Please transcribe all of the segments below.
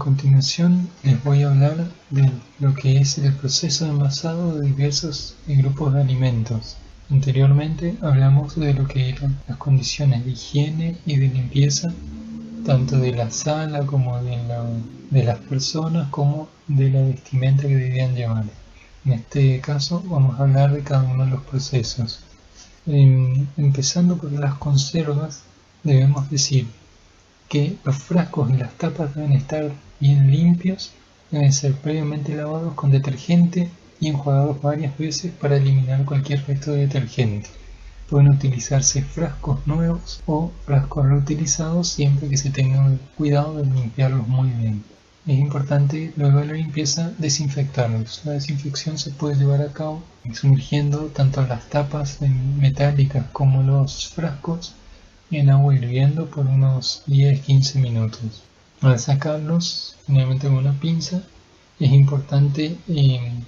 continuación les voy a hablar de lo que es el proceso de envasado de diversos grupos de alimentos. Anteriormente hablamos de lo que eran las condiciones de higiene y de limpieza, tanto de la sala como de las personas como de la vestimenta que debían llevar. En este caso vamos a hablar de cada uno de los procesos. Empezando por las conservas, debemos decir que los frascos y las tapas deben estar bien limpios, deben ser previamente lavados con detergente y enjuagados varias veces para eliminar cualquier resto de detergente. Pueden utilizarse frascos nuevos o frascos reutilizados siempre que se tenga cuidado de limpiarlos muy bien. Es importante luego de la limpieza desinfectarlos. La desinfección se puede llevar a cabo sumergiendo tanto las tapas metálicas como los frascos en agua hirviendo por unos 10-15 minutos. Al sacarlos, finalmente con una pinza, es importante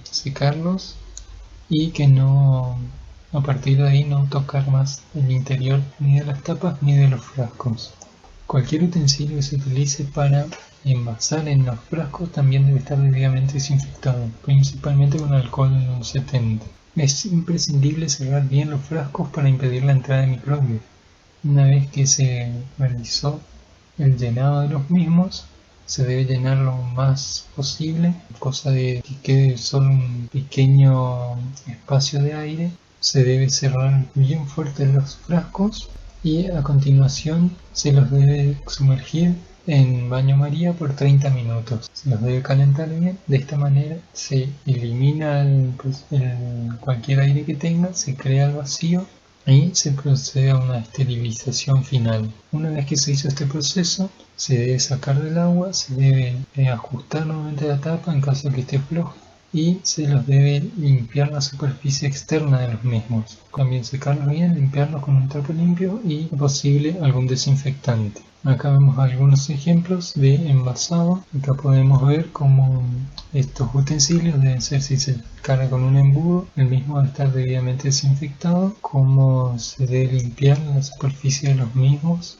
secarlos y que a partir de ahí no tocar más el interior ni de las tapas ni de los frascos. Cualquier utensilio que se utilice para envasar en los frascos también debe estar debidamente desinfectado, principalmente con alcohol 70. Es imprescindible cerrar bien los frascos para impedir la entrada de microbios. Una vez que se realizó el llenado de los mismos, se debe llenar lo más posible, cosa de que quede solo un pequeño espacio de aire. Se debe cerrar bien fuerte los frascos y a continuación se los debe sumergir en baño María por 30 minutos. Se los debe calentar bien, de esta manera se elimina cualquier aire que tenga, se crea el vacío y se procede a una esterilización final. Una vez que se hizo este proceso, se debe sacar del agua, se debe ajustar nuevamente la tapa en caso de que esté floja y se los debe limpiar la superficie externa de los mismos. También secarlos bien, limpiarlos con un trapo limpio y, si posible, algún desinfectante. Acá vemos algunos ejemplos de envasado. Acá podemos ver cómo estos utensilios deben ser, si se carga con un embudo, el mismo debe estar debidamente desinfectado, cómo se debe limpiar la superficie de los mismos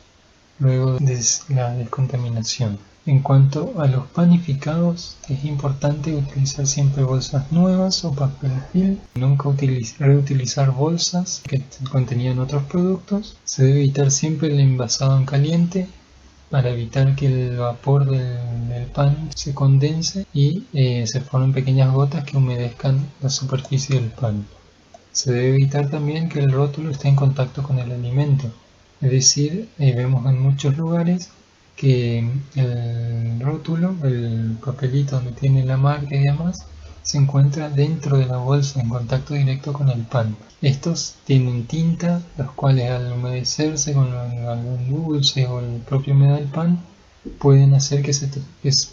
luego de la descontaminación. En cuanto a los panificados, es importante utilizar siempre bolsas nuevas o papel film, nunca reutilizar bolsas que contenían otros productos. Se debe evitar siempre el envasado en caliente para evitar que el vapor del pan se condense y se formen pequeñas gotas que humedezcan la superficie del pan. Se debe evitar también que el rótulo esté en contacto con el alimento, es decir, vemos en muchos lugares que el rótulo, el papelito donde tiene la marca y demás, se encuentra dentro de la bolsa en contacto directo con el pan. Estos tienen tinta, los cuales al humedecerse con algún dulce o la propia humedad del pan pueden hacer que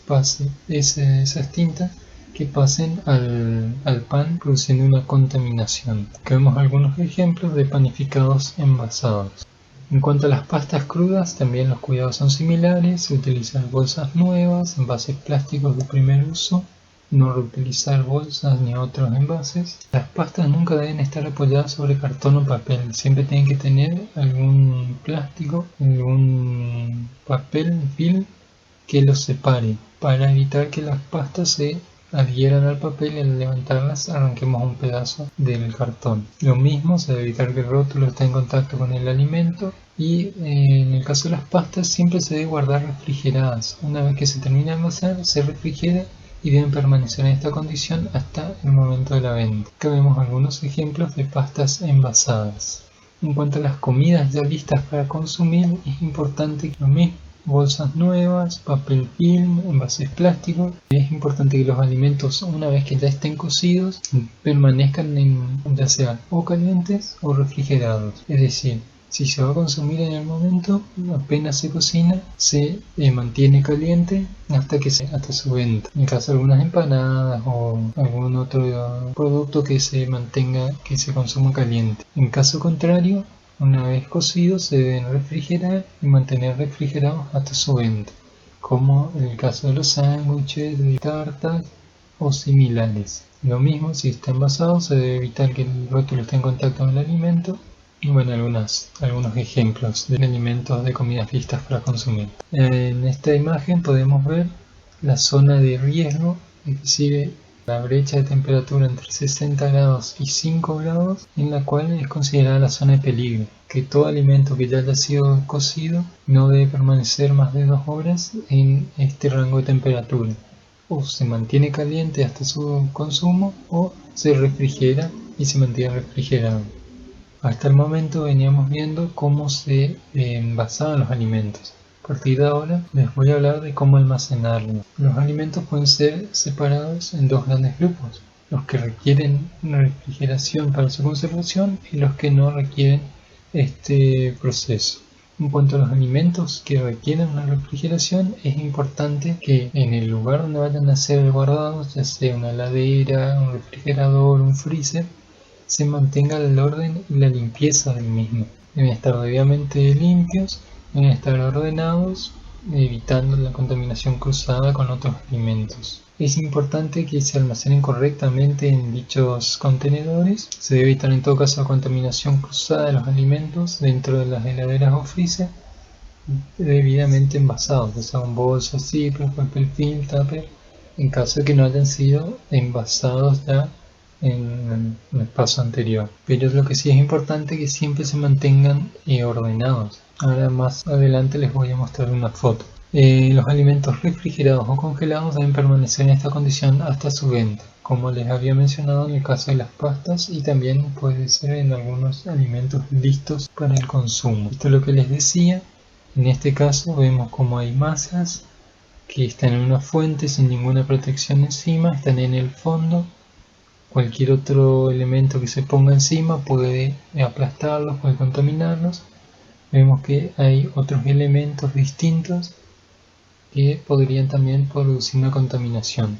pase esas tintas que pasen al pan, produciendo una contaminación. Aquí vemos algunos ejemplos de panificados envasados. En cuanto a las pastas crudas, también los cuidados son similares. Se utilizan bolsas nuevas, envases plásticos de primer uso, no reutilizar bolsas ni otros envases. Las pastas nunca deben estar apoyadas sobre cartón o papel, siempre tienen que tener algún plástico, algún papel film que los separe, para evitar que las pastas se adhieran al papel y al levantarlas arranquemos un pedazo del cartón. Lo mismo, se debe evitar que el rótulo esté en contacto con el alimento y en el caso de las pastas siempre se debe guardar refrigeradas. Una vez que se termina de envasar, se refrigera y deben permanecer en esta condición hasta el momento de la venta. Acá vemos algunos ejemplos de pastas envasadas. En cuanto a las comidas ya listas para consumir, es importante que lo mismo: bolsas nuevas, papel film, envases plásticos. Es importante que los alimentos, una vez que ya estén cocidos, permanezcan ya sean o calientes o refrigerados. Es decir, si se va a consumir en el momento, apenas se cocina, se mantiene caliente hasta su venta. En caso de algunas empanadas o algún otro producto que se consuma caliente. En caso contrario, una vez cocidos se deben refrigerar y mantener refrigerados hasta su venta, como en el caso de los sándwiches, de tartas o similares. Lo mismo, si está envasado, se debe evitar que el rótulo esté en contacto con el alimento. Y bueno, algunos ejemplos de alimentos de comidas listas para consumir. En esta imagen podemos ver la zona de riesgo, es decir, la brecha de temperatura entre 60 grados y 5 grados, en la cual es considerada la zona de peligro, que todo alimento que ya haya sido cocido no debe permanecer más de 2 horas en este rango de temperatura. O se mantiene caliente hasta su consumo o se refrigera y se mantiene refrigerado. Hasta el momento veníamos viendo cómo se envasaban los alimentos. A partir de ahora les voy a hablar de cómo almacenarlos. Los alimentos pueden ser separados en dos grandes grupos: los que requieren refrigeración para su conservación y los que no requieren este proceso. En cuanto a los alimentos que requieren una refrigeración, es importante que en el lugar donde vayan a ser guardados, ya sea una heladera, un refrigerador, un freezer, se mantenga el orden y la limpieza del mismo. Deben estar debidamente limpios, deben estar ordenados, evitando la contaminación cruzada con otros alimentos. Es importante que se almacenen correctamente en dichos contenedores. Se debe evitar en todo caso la contaminación cruzada de los alimentos dentro de las heladeras o freezer, debidamente envasados, ya sea en bolsas, ziploc, papel film, tupper, en caso de que no hayan sido envasados ya en el paso anterior. Pero lo que sí es importante es que siempre se mantengan ordenados. Ahora más adelante les voy a mostrar una foto. Los alimentos refrigerados o congelados deben permanecer en esta condición hasta su venta, como les había mencionado en el caso de las pastas, y también puede ser en algunos alimentos listos para el consumo. Esto es lo que les decía. En este caso vemos como hay masas que están en una fuente sin ninguna protección encima, están en el fondo. Cualquier otro elemento que se ponga encima puede aplastarlos, puede contaminarlos. Vemos que hay otros elementos distintos que podrían también producir una contaminación.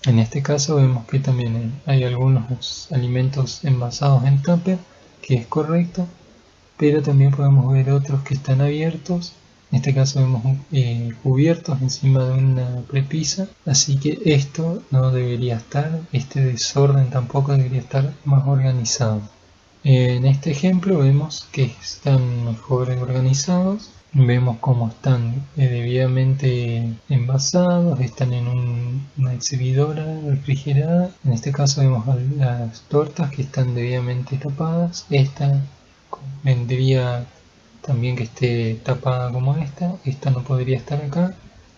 En este caso vemos que también hay algunos alimentos envasados en tupper, que es correcto, pero también podemos ver otros que están abiertos. En este caso vemos cubiertos encima de una prepisa, así que esto no debería estar, este desorden tampoco debería estar más organizado. En este ejemplo vemos que están mejor organizados, vemos cómo están debidamente envasados, están en una exhibidora refrigerada. En este caso vemos las tortas que están debidamente tapadas. Esta vendría también que esté tapada como esta no podría estar acá,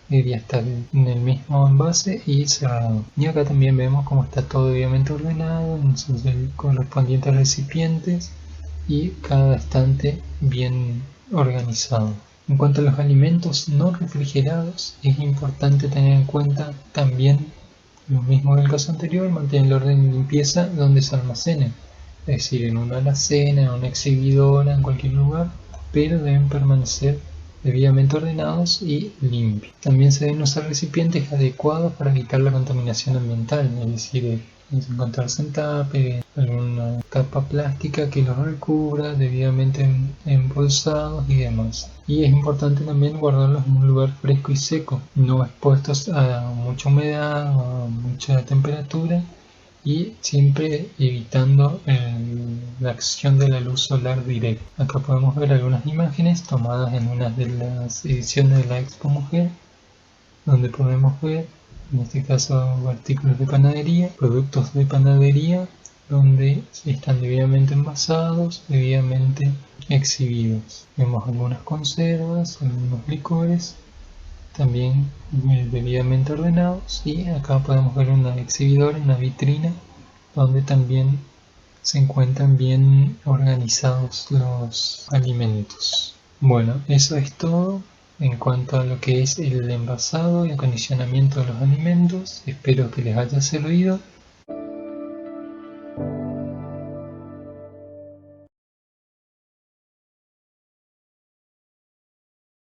debería estar en el mismo envase y cerrado. Y acá también vemos cómo está todo debidamente ordenado en sus correspondientes recipientes y cada estante bien organizado. En cuanto a los alimentos no refrigerados, es importante tener en cuenta también lo mismo que el caso anterior: mantener el orden y limpieza donde se almacenen, es decir, en una alacena, en una exhibidora, en cualquier lugar, pero deben permanecer debidamente ordenados y limpios. También se deben usar recipientes adecuados para evitar la contaminación ambiental, es decir, encontrarse en tupper, alguna capa plástica que los recubra, debidamente embolsados y demás. Y es importante también guardarlos en un lugar fresco y seco, no expuestos a mucha humedad o a mucha temperatura, y siempre evitando la acción de la luz solar directa. Acá podemos ver algunas imágenes tomadas en una de las ediciones de la Expo Mujer, donde podemos ver, en este caso, artículos de panadería, productos de panadería, donde están debidamente envasados, debidamente exhibidos. Vemos algunas conservas, algunos licores, también debidamente ordenados, y acá podemos ver una exhibidora, una vitrina, donde también se encuentran bien organizados los alimentos. Bueno, eso es todo en cuanto a lo que es el envasado y acondicionamiento de los alimentos. Espero que les haya servido